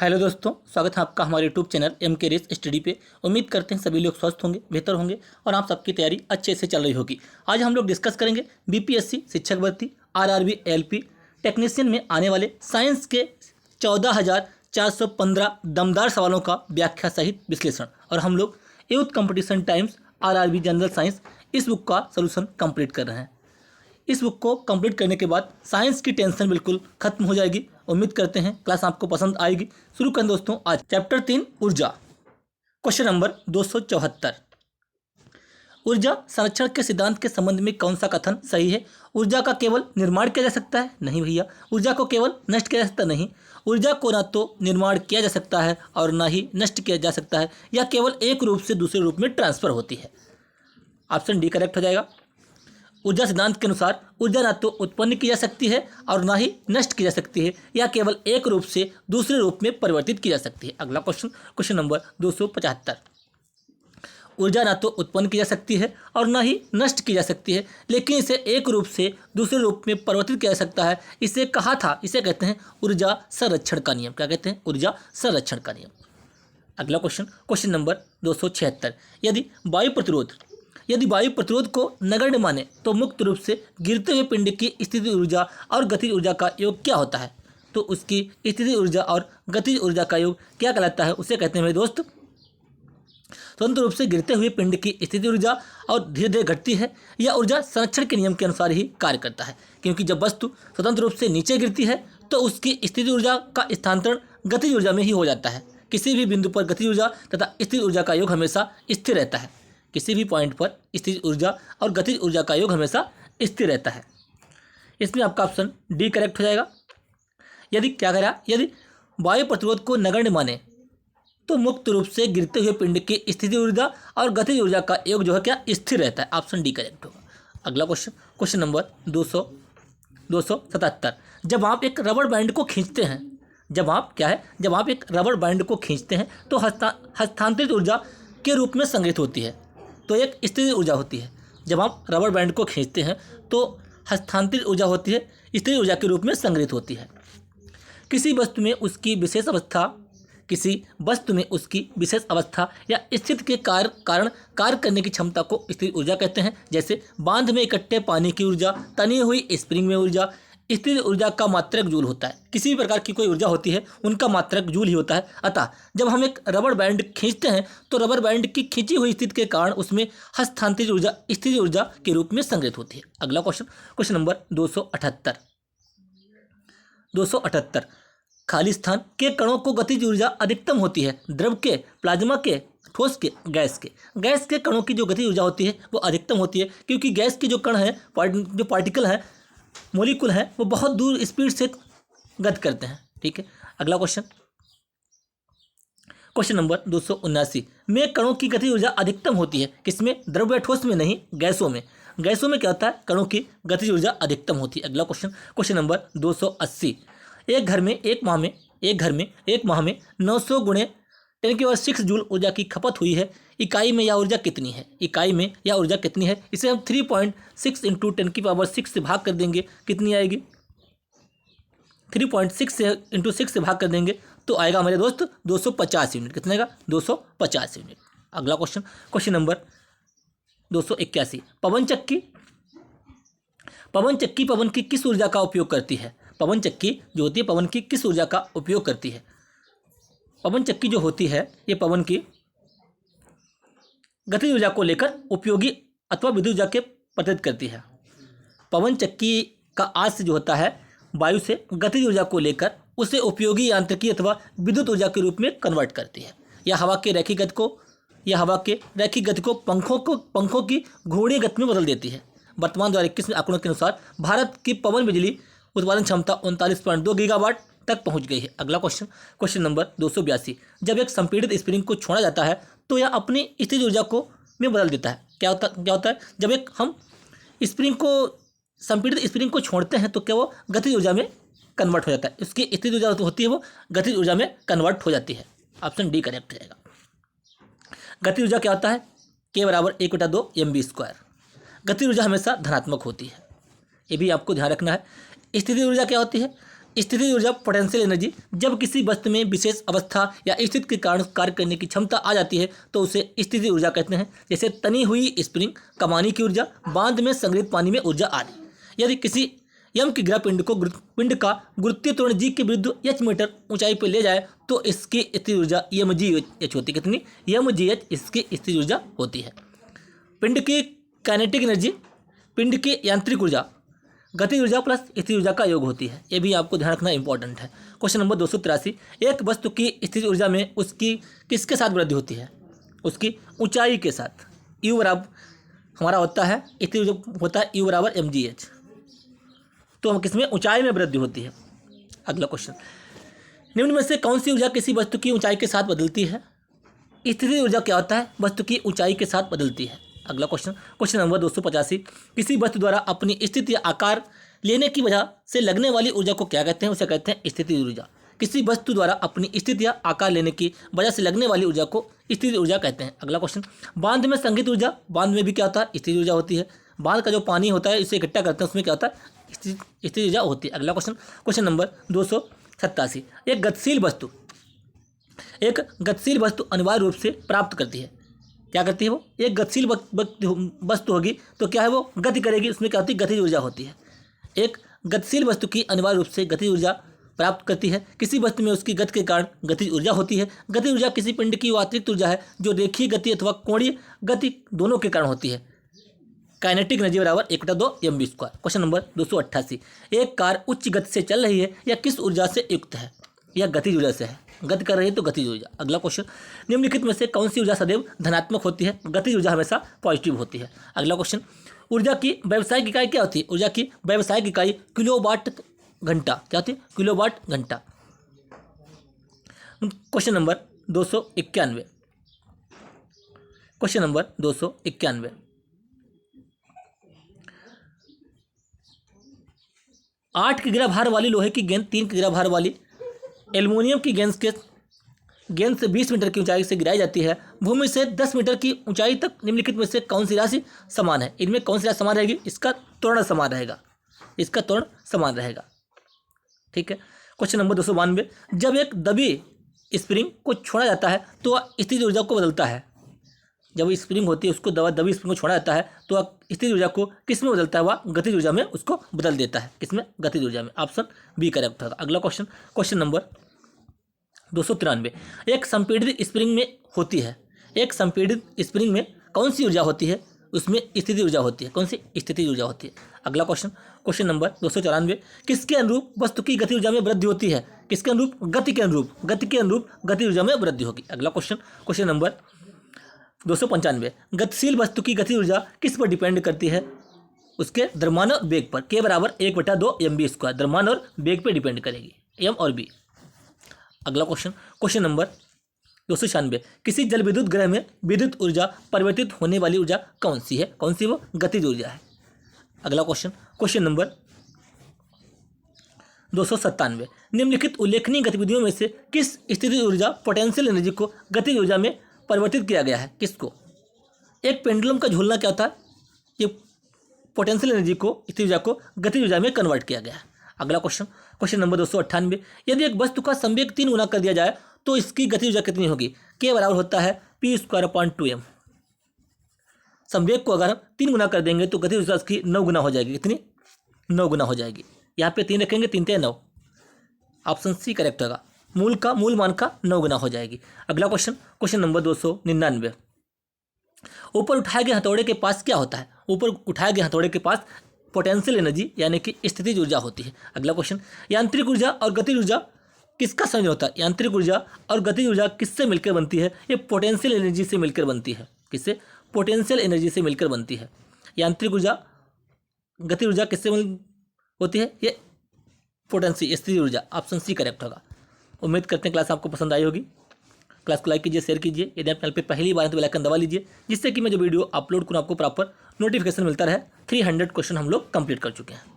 Hello दोस्तों, स्वागत है आपका हमारे यूट्यूब चैनल एम के रेस स्टडी पे। उम्मीद करते हैं सभी लोग स्वस्थ होंगे, बेहतर होंगे और आप सबकी तैयारी अच्छे से चल रही होगी। आज हम लोग डिस्कस करेंगे बीपीएससी शिक्षक भर्ती, आरआरबी, एलपी टेक्नीशियन में आने वाले साइंस के 14,415 दमदार सवालों का व्याख्या सहित विश्लेषण। और हम लोग youth competition times RRB general science इस बुक का सोल्यूशन कंप्लीट कर रहे हैं। इस बुक को कंप्लीट करने के बाद साइंस की टेंशन बिल्कुल खत्म हो जाएगी। उम्मीद करते हैं क्लास आपको पसंद आएगी। शुरू करें दोस्तों आज चैप्टर 3 ऊर्जा। क्वेश्चन नंबर 274, ऊर्जा संरक्षण के सिद्धांत के संबंध में कौन सा कथन सही है? ऊर्जा का केवल निर्माण किया जा सकता है? नहीं भैया, ऊर्जा को केवल नष्ट किया जा सकता नहीं। ऊर्जा को न तो निर्माण किया जा सकता है और न ही नष्ट किया जा सकता है, यह केवल एक रूप से दूसरे रूप में ट्रांसफर होती है। ऑप्शन डी करेक्ट हो जाएगा। ऊर्जा सिद्धांत के अनुसार ऊर्जा न तो उत्पन्न की जा सकती है और न ही नष्ट की जा सकती है, यह केवल एक रूप से दूसरे रूप में परिवर्तित की जा सकती है। अगला क्वेश्चन नंबर 275, ऊर्जा न तो उत्पन्न की जा सकती है और न ही नष्ट की जा सकती है, लेकिन इसे एक रूप से दूसरे रूप में परिवर्तित किया जा सकता है। इसे कहा था, इसे कहते हैं ऊर्जा संरक्षण का नियम। क्या कहते हैं? ऊर्जा संरक्षण का नियम। अगला क्वेश्चन नंबर 276, यदि वायु प्रतिरोध को नगण्य माने तो मुक्त रूप से गिरते हुए पिंड की स्थिति ऊर्जा और गतिज ऊर्जा का योग क्या होता है? तो उसकी स्थिति ऊर्जा और गतिज ऊर्जा का योग क्या कहलाता है? उसे कहते हैं मेरे दोस्त स्वतंत्र रूप से गिरते हुए पिंड की स्थिति ऊर्जा और धीरे धीरे घटती है। यह ऊर्जा संरक्षण के नियम के अनुसार ही कार्य करता है, क्योंकि जब वस्तु स्वतंत्र रूप से नीचे गिरती है तो उसकी स्थिति ऊर्जा का स्थानांतरण गतिज ऊर्जा में ही हो जाता है। किसी भी बिंदु पर गतिज ऊर्जा तथा स्थिति ऊर्जा का योग हमेशा स्थिर रहता है। किसी भी पॉइंट पर स्थिति ऊर्जा और गतिज ऊर्जा का योग हमेशा स्थिर रहता है। इसमें आपका ऑप्शन डी करेक्ट हो जाएगा। यदि वायु प्रतिरोध को नगण्य माने तो मुक्त रूप से गिरते हुए पिंड की स्थिति ऊर्जा और गतिज ऊर्जा का योग जो है क्या स्थिर रहता है। ऑप्शन डी करेक्ट होगा। अगला क्वेश्चन नंबर 277, जब आप एक रबर बैंड को खींचते हैं, जब आप एक रबर बैंड को खींचते हैं तो हस्तांतरित ऊर्जा के रूप में संग्रहित होती है, तो एक स्थिर ऊर्जा होती है। जब आप रबर बैंड को खींचते हैं तो हस्तांतरित ऊर्जा होती है, स्थिर ऊर्जा के रूप में संग्रहित होती है। किसी वस्तु में उसकी विशेष अवस्था या स्थिति के कारण कार्य करने की क्षमता को स्थिर ऊर्जा कहते हैं। जैसे बांध में इकट्ठे पानी की ऊर्जा, तनी हुई स्प्रिंग में ऊर्जा। स्थिर ऊर्जा का मात्रक जूल होता है। किसी भी प्रकार की कोई ऊर्जा होती है उनका मात्रक जूल ही होता है। अतः जब हम एक रबर बैंड खींचते हैं तो रबर बैंड की खींची हुई स्थिति के कारण उसमें हस्तांतरित ऊर्जा स्थिर ऊर्जा के रूप में संग्रहित होती है। अगला क्वेश्चन नंबर 278, खाली स्थान के कणों को गतिज ऊर्जा अधिकतम होती है। द्रव के, प्लाज्मा के, ठोस के, गैस के कणों की जो गतिज ऊर्जा होती है वो अधिकतम होती है, क्योंकि गैस के जो कण हैं, जो पार्टिकल हैं, मोलिकुल है, वो बहुत दूर स्पीड से गति करते हैं। ठीक है। अगला क्वेश्चन नंबर 279 में कणों की गति ऊर्जा अधिकतम होती है। किसमें? द्रव या ठोस में नहीं, गैसों में। गैसों में क्या होता है? कणों की गति ऊर्जा अधिकतम होती है। अगला क्वेश्चन नंबर 280, एक घर में एक माह में 900 गुणे 10⁶ जूल ऊर्जा की खपत हुई है। इकाई में यह ऊर्जा कितनी है? इसे हम 3.6 × 10⁶ से भाग कर देंगे, कितनी आएगी? 3.6 × 6 से भाग कर देंगे तो आएगा हमारे दोस्त 250 यूनिट। कितना आएगा? 250 यूनिट। अगला क्वेश्चन नंबर 281, पवन चक्की पवन की किस ऊर्जा का उपयोग करती है? पवन चक्की जो होती है पवन की किस ऊर्जा का उपयोग करती है? पवन चक्की जो होती है ये पवन की गतिज ऊर्जा को लेकर उपयोगी अथवा विद्युत ऊर्जा के प्रतिनिधित्व करती है। पवन चक्की का आश्रय जो होता है वायु से गतिज ऊर्जा को लेकर उसे उपयोगी यांत्रिकी अथवा विद्युत ऊर्जा के रूप में कन्वर्ट करती है। यह हवा के रैखिक गति को पंखों की घूर्णीय गति में बदल देती है। वर्तमान 2021 आंकड़ों के अनुसार भारत की पवन बिजली उत्पादन क्षमता 39.2 गीगावाट तक पहुंच गई है। अगला क्वेश्चन नंबर 282, जब एक संपीड़ित स्प्रिंग को छोड़ा जाता है तो यह अपनी स्थिति ऊर्जा में बदल देता है। क्या होता है? जब हम संपीड़ित स्प्रिंग को छोड़ते हैं तो क्या वो गतिज ऊर्जा में कन्वर्ट हो जाता है। उसकी स्थिति ऊर्जा होती है वो गतिज ऊर्जा में कन्वर्ट हो जाती है। ऑप्शन डी करेक्ट हो जाएगा। गतिज ऊर्जा क्या होता है? K = 1/2 mv²। गतिज ऊर्जा हमेशा धनात्मक होती है, ये भी आपको ध्यान रखना है। स्थिति ऊर्जा क्या होती है? स्थितिज ऊर्जा पोटेंशियल एनर्जी, जब किसी वस्तु में विशेष अवस्था या स्थिति के कारण कार्य करने की क्षमता आ जाती है तो उसे स्थितिज ऊर्जा कहते हैं। जैसे तनी हुई स्प्रिंग, कमानी की ऊर्जा, बांध में संग्रहित पानी में ऊर्जा आदि। यदि किसी यम की गिरा पिंड का गुरुत्वीय त्वरण जी के विरुद्ध एच मीटर ऊंचाई पर ले जाए तो इसकी स्थितिज ऊर्जा यम जी एच होती है। कितनी? यम जी एच इसकी स्थितिज ऊर्जा होती है। पिंड की काइनेटिक एनर्जी, पिंड की यांत्रिक ऊर्जा गतिज ऊर्जा प्लस स्थितिज ऊर्जा का योग होती है। ये भी आपको ध्यान रखना इंपॉर्टेंट है। क्वेश्चन नंबर 283, एक वस्तु की स्थितिज ऊर्जा में उसकी किसके साथ वृद्धि होती है? उसकी ऊंचाई के साथ। यू बराबर हमारा होता है स्थितिज ऊर्जा होता है यू बराबर एम जी एच, तो हम किसमें? ऊंचाई में वृद्धि होती है। अगला क्वेश्चन, निम्न में से कौन सी ऊर्जा किसी वस्तु की ऊंचाई के साथ बदलती है? स्थितिज ऊर्जा क्या होता है? वस्तु की ऊंचाई के साथ बदलती है। अगला क्वेश्चन, क्वेश्चन नंबर 285, किसी वस्तु द्वारा अपनी स्थिति या आकार लेने की वजह से लगने वाली ऊर्जा को क्या कहते हैं? उसे कहते हैं स्थितिज ऊर्जा। किसी वस्तु द्वारा अपनी स्थिति या आकार लेने की वजह से लगने वाली ऊर्जा को स्थितिज ऊर्जा कहते हैं। अगला क्वेश्चन, बांध में संग्रहित ऊर्जा, बांध में भी क्या होता है? स्थितिज ऊर्जा होती है। बांध का जो पानी होता है इसे इकट्ठा करते हैं, उसमें क्या होता है? स्थितिज ऊर्जा होती है। अगला क्वेश्चन, क्वेश्चन नंबर 287, एक गतिशील वस्तु अनिवार्य रूप से प्राप्त करती है। क्या करती है वो? एक गतिशील वस्तु होगी तो क्या है? वो गति करेगी, उसमें क्या होती है? गतिज ऊर्जा होती है। एक गतिशील वस्तु की अनिवार्य रूप से गतिज ऊर्जा प्राप्त करती है। किसी वस्तु में उसकी गति के कारण गतिज ऊर्जा होती है। गतिज ऊर्जा किसी पिंड की अतिरिक्त ऊर्जा है जो रेखीय गति अथवा कोणीय गति दोनों के कारण होती है। काइनेटिक एनर्जी बराबर 1/2 mv²। क्वेश्चन नंबर 288, एक कार उच्च गति से चल रही है, यह किस ऊर्जा से युक्त है? यह गतिज ऊर्जा से है। गति कर रही है तो गतिज ऊर्जा। अगला क्वेश्चन, निम्नलिखित में से कौन सी ऊर्जा सदैव धनात्मक होती है? गतिज ऊर्जा हमेशा पॉजिटिव होती है। अगला क्वेश्चन, ऊर्जा की व्यावसायिक इकाई क्या होती है? ऊर्जा की व्यावसायिक इकाई किलोवाट घंटा। क्या होती है? किलोवाट घंटा। क्वेश्चन नंबर 291, क्वेश्चन नंबर 291, 8 किग्रा भार वाली लोहे की गेंद 3 किग्रा भार वाली एल्युमिनियम की गेंद से 20 मीटर की ऊंचाई से गिराई जाती है। भूमि से 10 मीटर की ऊंचाई तक निम्नलिखित में से कौन सी राशि समान है? इनमें कौन सी राशि समान रहेगी? इसका त्वरण समान रहेगा। इसका त्वरण समान रहेगा। ठीक है। क्वेश्चन नंबर 292, जब एक दबी स्प्रिंग को छोड़ा जाता है तो वह स्थितिज ऊर्जा को बदलता है। जब स्प्रिंग होती है उसको दबी स्प्रिंग को छोड़ा जाता है तो वह स्थितिज ऊर्जा को किस में बदलता है? वह गतिज ऊर्जा में उसको बदल देता है। किसमें? गतिज ऊर्जा में। ऑप्शन बी करेक्ट होगा। अगला क्वेश्चन, क्वेश्चन नंबर 293, एक संपीड़ित स्प्रिंग में होती है। एक संपीड़ित स्प्रिंग में कौन सी ऊर्जा होती है? उसमें स्थितिज ऊर्जा होती है। कौन सी? स्थितिज ऊर्जा होती है। अगला क्वेश्चन, क्वेश्चन नंबर 294, किसके अनुरूप वस्तु की गति ऊर्जा में वृद्धि होती है? किसके अनुरूप? गति के अनुरूप। गति के अनुरूप गति ऊर्जा में वृद्धि होगी। अगला क्वेश्चन, क्वेश्चन नंबर 295, गतिशील वस्तु की गति ऊर्जा किस पर डिपेंड करती है? उसके द्रव्यमान और वेग पर। के बराबर 1/2 mv²। द्रव्यमान और वेग पर डिपेंड करेगी, एम और बी। अगला क्वेश्चन, क्वेश्चन नंबर 296, किसी जल विद्युत ग्रह में विद्युत ऊर्जा परिवर्तित होने वाली ऊर्जा कौन सी है? कौन सी? वो गतिज ऊर्जा है। अगला क्वेश्चन, क्वेश्चन नंबर 297, निम्नलिखित उल्लेखनीय गतिविधियों में से किस स्थितिज ऊर्जा पोटेंशियल एनर्जी को गतिज ऊर्जा में परिवर्तित किया गया है? किसको? एक पेंडुलम का झूलना क्या होता है? ये पोटेंशियल एनर्जी को, स्थितिज ऊर्जा को गतिज ऊर्जा में कन्वर्ट किया गया है। अगला क्वेश्चन, क्वेश्चन नंबर 298, यदि एक वस्तु का संवेग 3 गुना कर दिया जाए तो इसकी गतिज ऊर्जा कितनी होगी? के बराबर होता है p²/2m। संवेग को अगर हम 3 गुना कर देंगे तो गतिज ऊर्जा इसकी 9 गुना हो जाएगी। कितनी? 9 गुना हो जाएगी। यहाँ पे 3 रखेंगे, 3 × 9, ऑप्शन सी करेक्ट होगा। मूल मान का 9 गुना हो जाएगी। अगला क्वेश्चन, क्वेश्चन नंबर 299, ऊपर उठाए गए हथौड़े के पास क्या होता है? ऊपर उठाए गए हथौड़े के पास पोटेंशियल एनर्जी यानी कि स्थितिज ऊर्जा होती है। अगला क्वेश्चन, यांत्रिक ऊर्जा और गतिज ऊर्जा किसका संयोजन होता है? यांत्रिक ऊर्जा और गतिज ऊर्जा किससे मिलकर बनती है? ये पोटेंशियल एनर्जी से मिलकर बनती है। किससे? पोटेंशियल एनर्जी से मिलकर बनती है। यांत्रिक ऊर्जा, गतिज ऊर्जा किससे होती है? ये पोटेंशियल स्थितिज ऊर्जा। ऑप्शन सी करेक्ट होगा। उम्मीद करते हैं क्लास आपको पसंद आई होगी। क्लास को लाइक कीजिए, शेयर कीजिए। यदि आप चैनल पे पहली बार हैं तो बेल आइकन दबा लीजिए, जिससे कि मैं जो वीडियो अपलोड करूँ आपको प्रॉपर नोटिफिकेशन मिलता रहे। 300 क्वेश्चन हम लोग कंप्लीट कर चुके हैं।